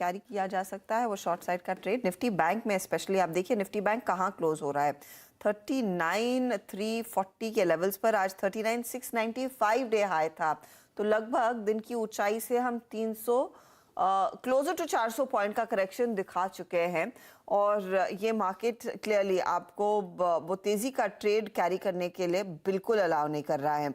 Carry किया जा सकता है वो शॉर्ट साइड का ट्रेड। निफ्टी बैंक में स्पेशली आप देखिए निफ्टी बैंक कहाँ क्लोज हो रहा है, 39,340 के लेवल्स पर। आज 39,695 डे हाई था, तो लगभग दिन की ऊंचाई से हम 300 क्लोजर टू 400 पॉइंट का करेक्शन दिखा चुके हैं। और ये मार्केट क्लियरली आपको वो तेजी का ट्रेड कैरी करने के लिए बिल्कुल अलाउ नहीं कर रहा है।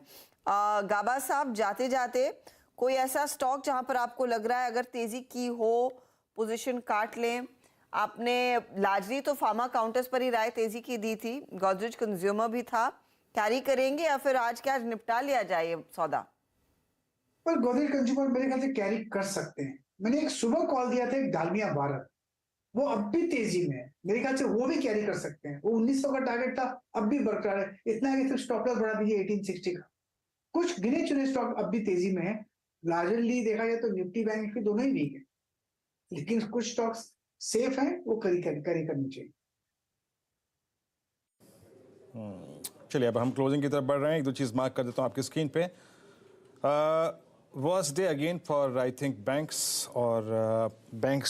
गाबा साहब, जाते जाते कोई ऐसा स्टॉक जहां पर आपको लग रहा है अगर तेजी की हो पोजीशन काट लें? आपने लार्जली तो फार्मा काउंटर्स पर ही राय तेजी की दी थी, गोदरेज कंज्यूमर भी था। कैरी करेंगे या फिर आज के आज निपटा लिया जाए ये सौदा? पर गोदरेज कंज्यूमर मेरे ख्याल से कैरी कर सकते हैं। मैंने एक सुबह कॉल दिया था एक डालमिया भारत, वो अब भी तेजी में है, मेरे ख्याल से वो भी कैरी कर सकते हैं। वो 1900 का टारगेट था, अब भी बरकरार है। इतना है कि सिर्फ स्टॉप लॉस बढ़ा दीजिए 1860 का। कुछ गिने चुने स्टॉक अब भी तेजी में है। लार्जरली देखा जाए तो निफ्टी बैंक भी दोनों ही वीक है, लेकिन कुछ स्टॉक्स सेफ हैं, वो कैरी करनी चाहिए। चलिए अब हम क्लोजिंग की तरफ बढ़ रहे हैं। एक दो चीज़ मार्क कर देता हूँ आपकी स्क्रीन पे। Worst day again for I think banks, और बैंक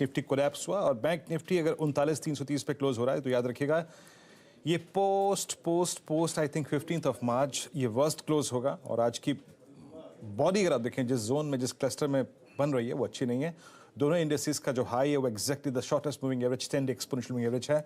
निफ्टी कोलैप्स हुआ, और बैंक निफ्टी अगर 39,330 पे क्लोज हो रहा है तो याद रखिएगा ये पोस्ट आई थिंक 15 मार्च ये वर्स्ट क्लोज होगा। और आज की बॉडी अगर आप देखें जिस जोन में जिस क्लस्टर में बन रही है वो अच्छी नहीं है। दोनों इंडेक्सेस का जो हाई है वो exactly the shortest moving average 10 day exponential moving average है।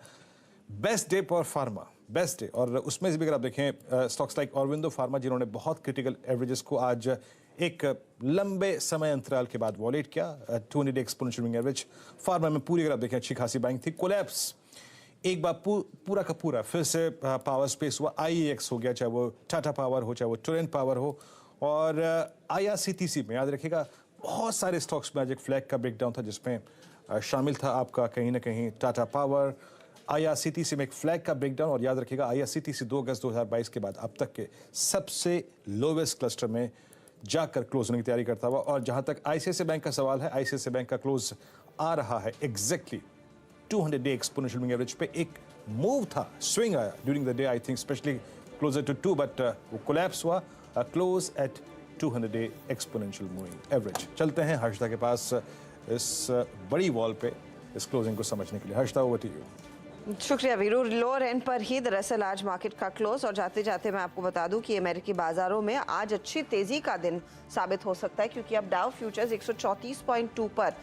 Best day for pharma, best day. और उसमें से भी अगर आप देखें स्टॉक्स लाइक ऑरविंदो फार्मा जिन्होंने बहुत क्रिटिकल एवरेजेस को आज एक लंबे समय अंतराल के बाद वॉलेट किया, 200 day exponential moving average pharma में पूरी अगर आप देखें अच्छी खासी बाइंग थी। कोलैप्स एक बार पूरा का पूरा फिर से पावर स्पेस हुआ, IEX हो गया, चाहे वो टाटा पावर हो चाहे वो टोरेंट पावर हो। और IRCTC में याद रखिएगा बहुत सारे स्टॉक्स में आज एक फ्लैग का ब्रेकडाउन था जिसमें शामिल था आपका कहीं ना कहीं टाटा पावर, IRCTC में एक फ्लैग का ब्रेकडाउन। और याद रखिएगा IRCTC 2 अगस्त 2022 के बाद अब तक के सबसे लोवेस्ट क्लस्टर में जाकर क्लोज होने की तैयारी करता हुआ। और जहां तक ICICI बैंक का सवाल है, ICICI बैंक का क्लोज आ रहा है exactly 200 day exponential moving average पे। एक मूव था, स्विंग आया during the day I think specially closer to 2, but वो कोलैप्स हुआ, close at 200 day exponential moving average. चलते हैं हर्षदा के पास इस बड़ी वॉल पे इस क्लोजिंग को समझने के लिए। Harshada, over to you. शुक्रिया वीरू। लोअर एंड पर ही दरअसल आज मार्केट का क्लोज। और जाते जाते मैं आपको बता दूं कि अमेरिकी बाजारों में आज अच्छी तेजी का दिन साबित हो सकता है, क्योंकि अब डाउ फ्यूचर्स 134.2 पर